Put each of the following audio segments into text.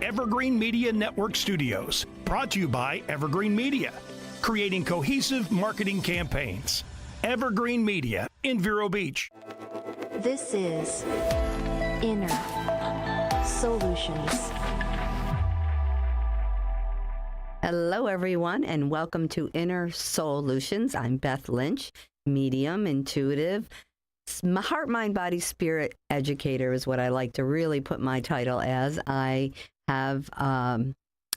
Evergreen Media Network Studios, brought to you by Evergreen Media, creating cohesive marketing campaigns. Evergreen Media in Vero Beach. This is Inner SOULutions. Hello, everyone, and welcome to Inner SOULutions. I'm Beth Lynch, medium, intuitive, heart, mind, body, spirit educator is what I like to really put my title as. I have a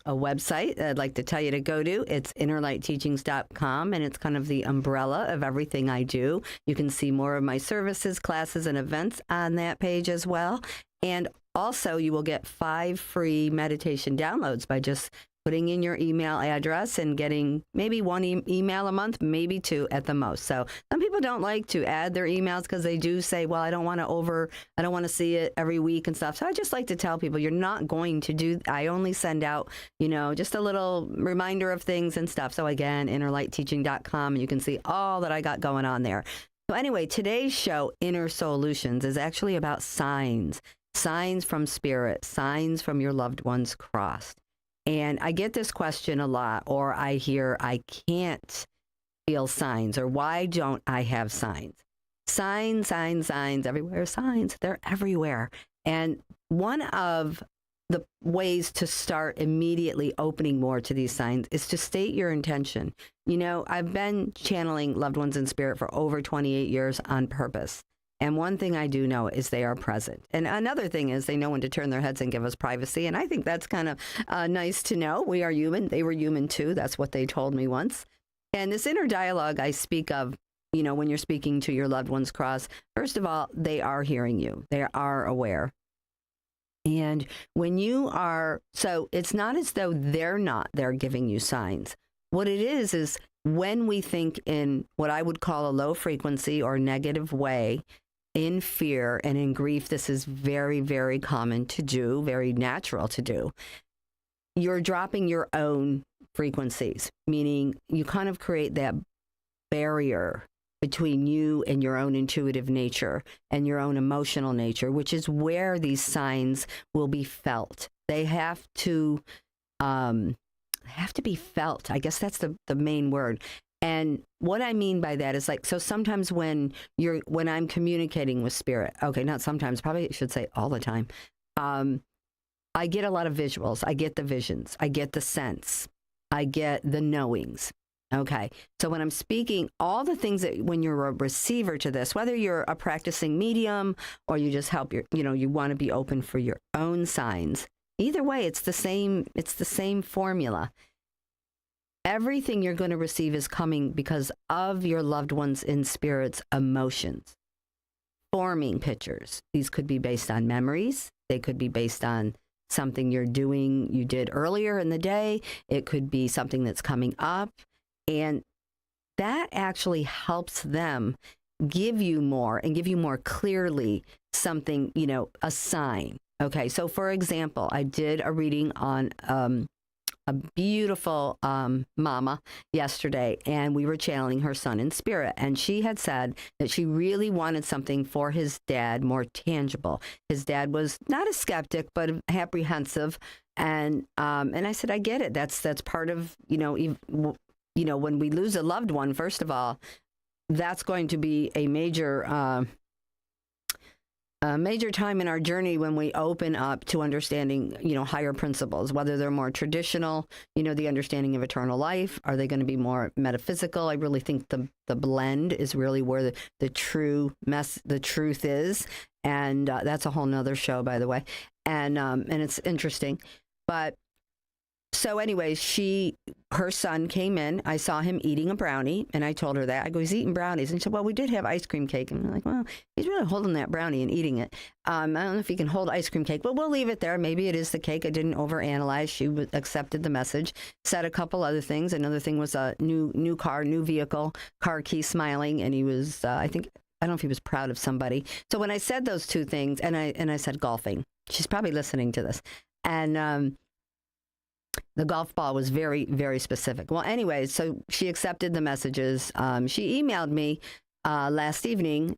website I'd like to tell you to go to. It's innerlightteachings.com, and it's kind of the umbrella of everything I do. You can see more of my services, classes, and events on that page as well. And also, you will get 5 free meditation downloads by just putting in your email address and getting maybe 1 email a month, maybe 2 at the most. So some people don't like to add their emails because they do say, well, I don't want to see it every week and stuff. So I just like to tell people you're not going to do, I only send out, just a little reminder of things and stuff. So again, innerlightteaching.com, you can see all that I got going on there. So anyway, today's show, Inner SOULutions, is actually about signs from spirit, signs from your loved ones crossed. And I get this question a lot, or I hear, I can't feel signs, or why don't I have signs? Signs everywhere, signs, they're everywhere. And one of the ways to start immediately opening more to these signs is to state your intention. I've been channeling loved ones in spirit for over 28 years on purpose. And one thing I do know is they are present. And another thing is they know when to turn their heads and give us privacy. And I think that's kind of nice to know. We are human. They were human too. That's what they told me once. And this inner dialogue I speak of, when you're speaking to your loved ones cross, first of all, they are hearing you. They are aware. And when you are, so it's not as though they're giving you signs. What it is when we think in what I would call a low frequency or negative way, in fear and in grief, this is very, very common to do, very natural to do. You're dropping your own frequencies, meaning you kind of create that barrier between you and your own intuitive nature and your own emotional nature, which is where these signs will be felt. They have to be felt. I guess that's the main word. And what I mean by that is so sometimes when I'm communicating with spirit, okay, not sometimes, probably I should say all the time, I get a lot of visuals. I get the visions. I get the sense. I get the knowings. Okay. So when I'm speaking, all the things that when you're a receiver to this, whether you're a practicing medium or you just help you want to be open for your own signs, either way, it's the same formula. Everything you're going to receive is coming because of your loved ones in spirit's emotions, forming pictures. These could be based on memories. They could be based on something you did earlier in the day. It could be something that's coming up. And that actually helps them give you more and give you more clearly something, a sign. Okay. So for example, I did a reading on, a beautiful mama yesterday, and we were channeling her son in spirit. And she had said that she really wanted something for his dad more tangible. His dad was not a skeptic, but apprehensive. And I said, I get it. That's part of, when we lose a loved one, first of all, that's going to be a major time in our journey when we open up to understanding, higher principles, whether they're more traditional, the understanding of eternal life. Are they going to be more metaphysical? I really think the blend is really where the truth is. And that's a whole nother show, by the way. And it's interesting. But so anyways, her son came in. I saw him eating a brownie, and I told her that. I go, he's eating brownies. And she said, well, we did have ice cream cake. And I'm like, well, he's really holding that brownie and eating it. I don't know if he can hold ice cream cake, but we'll leave it there. Maybe it is the cake. I didn't overanalyze. She accepted the message, said a couple other things. Another thing was a new car, new vehicle, car key, smiling. And he was, I don't know if he was proud of somebody. So when I said those two things, and I said golfing, she's probably listening to this. And the golf ball was very, very specific. Well, anyway, so she accepted the messages. She emailed me last evening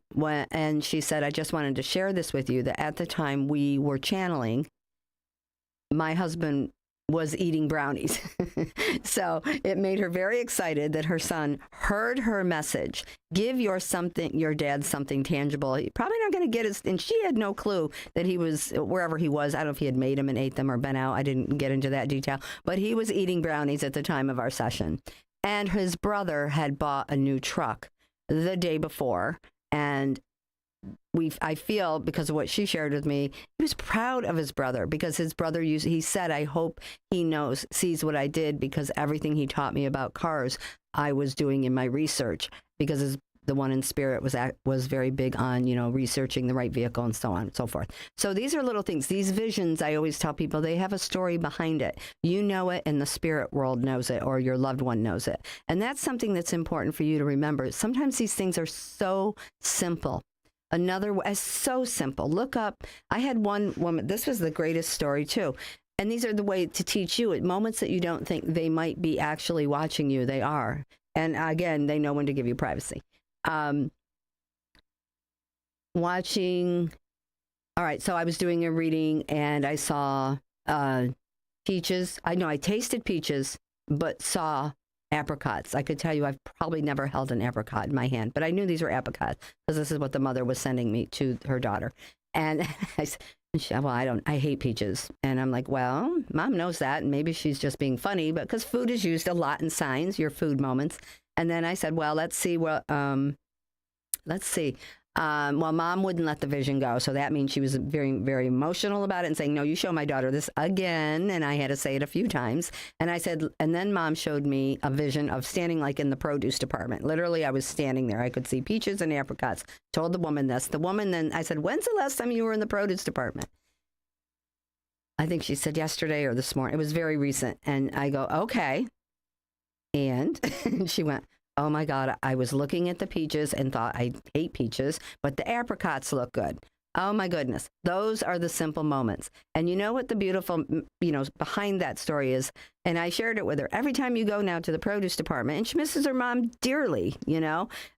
and she said, I just wanted to share this with you, that at the time we were channeling, my husband was eating brownies. So it made her very excited that her son heard her message. Give your dad something tangible. He probably not going to get it. And she had no clue that he was wherever he was. I don't know if he had made them and ate them or been out. I didn't get into that detail. But he was eating brownies at the time of our session. And his brother had bought a new truck the day before. And I feel, because of what she shared with me, he was proud of his brother, because his brother he said, I hope he sees what I did, because everything he taught me about cars, I was doing in my research, because the one in spirit was very big on, researching the right vehicle and so on and so forth. So these are little things. These visions, I always tell people, they have a story behind it. You know it, and the spirit world knows it, or your loved one knows it. And that's something that's important for you to remember. Sometimes these things are so simple. So simple. Look up. I had one woman, this was the greatest story too. And these are the way to teach you at moments that you don't think they might be actually watching you. They are. And again, they know when to give you privacy. Watching. All right. So I was doing a reading and I saw peaches. I tasted peaches, but saw apricots. I could tell you I've probably never held an apricot in my hand, but I knew these were apricots because this is what the mother was sending me to her daughter. And I said, I hate peaches. And I'm like, well, Mom knows that. And maybe she's just being funny, but because food is used a lot in signs, your food moments. And then I said, well, let's see. Well, Mom wouldn't let the vision go. So that means she was very, very emotional about it and saying, no, you show my daughter this again. And I had to say it a few times. And I said, and then Mom showed me a vision of standing like in the produce department. Literally, I was standing there. I could see peaches and apricots. Told the woman this. The woman then, I said, when's the last time you were in the produce department? I think she said yesterday or this morning. It was very recent. And I go, okay. And she went, oh my God, I was looking at the peaches and thought I hate peaches, but the apricots look good. Oh my goodness. Those are the simple moments. And you know what the beautiful, behind that story is? And I shared it with her. Every time you go now to the produce department, and she misses her mom dearly,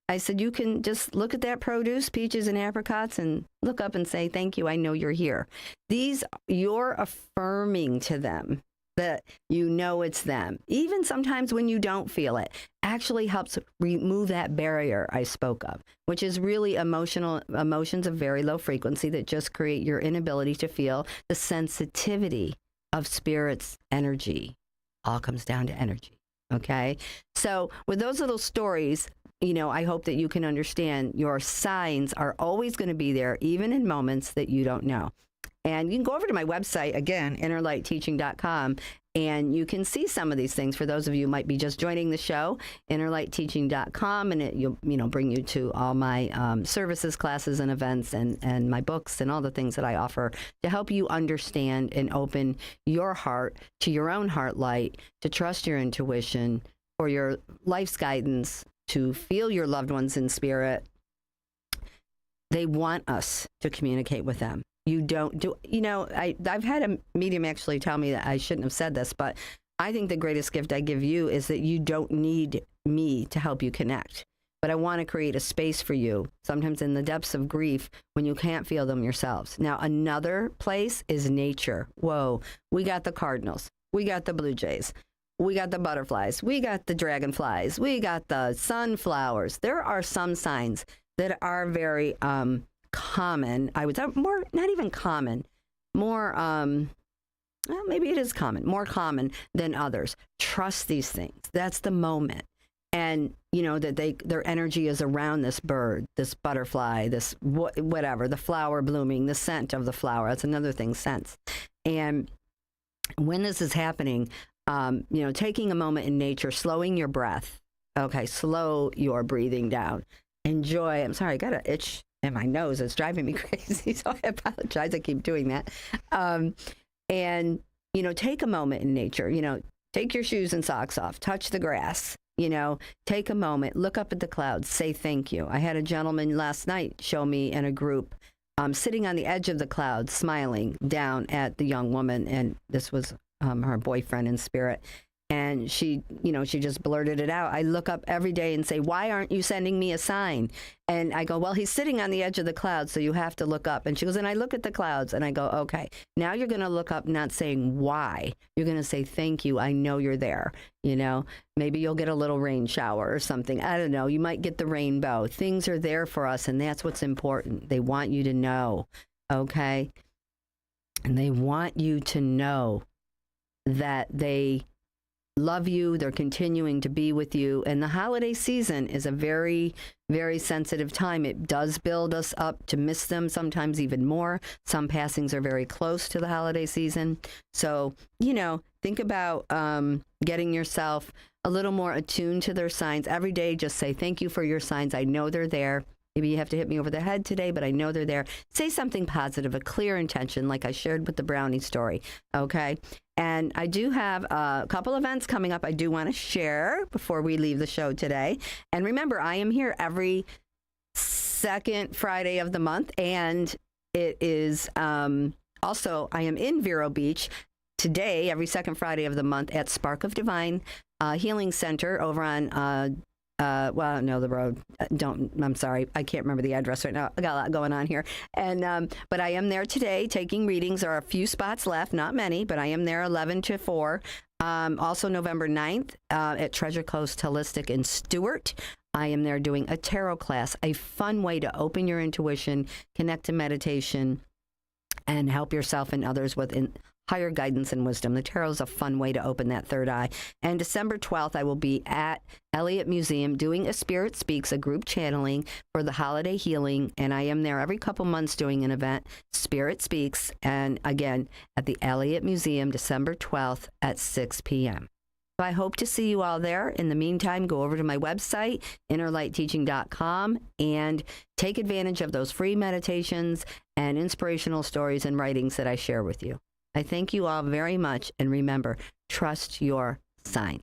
I said, you can just look at that produce, peaches and apricots, and look up and say, thank you, I know you're here. You're affirming to them that it's them. Even sometimes when you don't feel it, actually helps remove that barrier I spoke of, which is really emotions of very low frequency that just create your inability to feel the sensitivity of spirit's energy. All comes down to energy. Okay. So with those little stories, I hope that you can understand your signs are always going to be there, even in moments that you don't know. And you can go over to my website, again, innerlightteaching.com, and you can see some of these things. For those of you who might be just joining the show, innerlightteaching.com, and it'll bring you to all my services, classes, and events, and my books, and all the things that I offer to help you understand and open your heart to your own heart light, to trust your intuition for your life's guidance, to feel your loved ones in spirit. They want us to communicate with them. You don't do, I've had a medium actually tell me that I shouldn't have said this, but I think the greatest gift I give you is that you don't need me to help you connect. But I want to create a space for you, sometimes in the depths of grief, when you can't feel them yourselves. Now, another place is nature. Whoa, we got the cardinals. We got the blue jays. We got the butterflies. We got the dragonflies. We got the sunflowers. There are some signs that are very common. I would say more, not even common, more, well, maybe it is common, more common than others. Trust these things. That's the moment. And, that their energy is around this bird, this butterfly, this whatever, the flower blooming, the scent of the flower. That's another thing, scents. And when this is happening, taking a moment in nature, slowing your breath. Okay, slow your breathing down. Enjoy. I'm sorry, I got an itch in my nose. It's driving me crazy, so I apologize. I keep doing that. And, take a moment in nature. Take your shoes and socks off. Touch the grass. Take a moment. Look up at the clouds. Say thank you. I had a gentleman last night show me in a group sitting on the edge of the clouds, smiling down at the young woman. And this was her boyfriend in spirit. And she just blurted it out. I look up every day and say, why aren't you sending me a sign? And I go, well, he's sitting on the edge of the clouds, so you have to look up. And she goes, and I look at the clouds, and I go, okay, now you're going to look up, not saying why. You're going to say, thank you, I know you're there. Maybe you'll get a little rain shower or something. I don't know. You might get the rainbow. Things are there for us, and that's what's important. They want you to know, okay? And they want you to know that they love you, they're continuing to be with you. And the holiday season is a very, very sensitive time. It does build us up to miss them, sometimes even more. Some passings are very close to the holiday season. So, think about getting yourself a little more attuned to their signs. Every day, just say, thank you for your signs. I know they're there. Maybe you have to hit me over the head today, but I know they're there. Say something positive, a clear intention, like I shared with the brownie story, okay? And I do have a couple events coming up I do want to share before we leave the show today. And remember, I am here every second Friday of the month, and it is also, I am in Vero Beach today, every second Friday of the month at Spark of Divine Healing Center over on the road. I'm sorry. I can't remember the address right now. I got a lot going on here. And, but I am there today taking readings. There are a few spots left, not many, but I am there 11 to 4. Also November 9th at Treasure Coast Holistic in Stewart. I am there doing a tarot class, a fun way to open your intuition, connect to meditation, and help yourself and others with higher guidance and wisdom. The tarot is a fun way to open that third eye. And December 12th, I will be at Elliott Museum doing a Spirit Speaks, a group channeling for the holiday healing. And I am there every couple months doing an event, Spirit Speaks. And again, at the Elliott Museum, December 12th at 6 p.m. So I hope to see you all there. In the meantime, go over to my website, innerlightteaching.com, and take advantage of those free meditations and inspirational stories and writings that I share with you. I thank you all very much, and remember, trust your signs.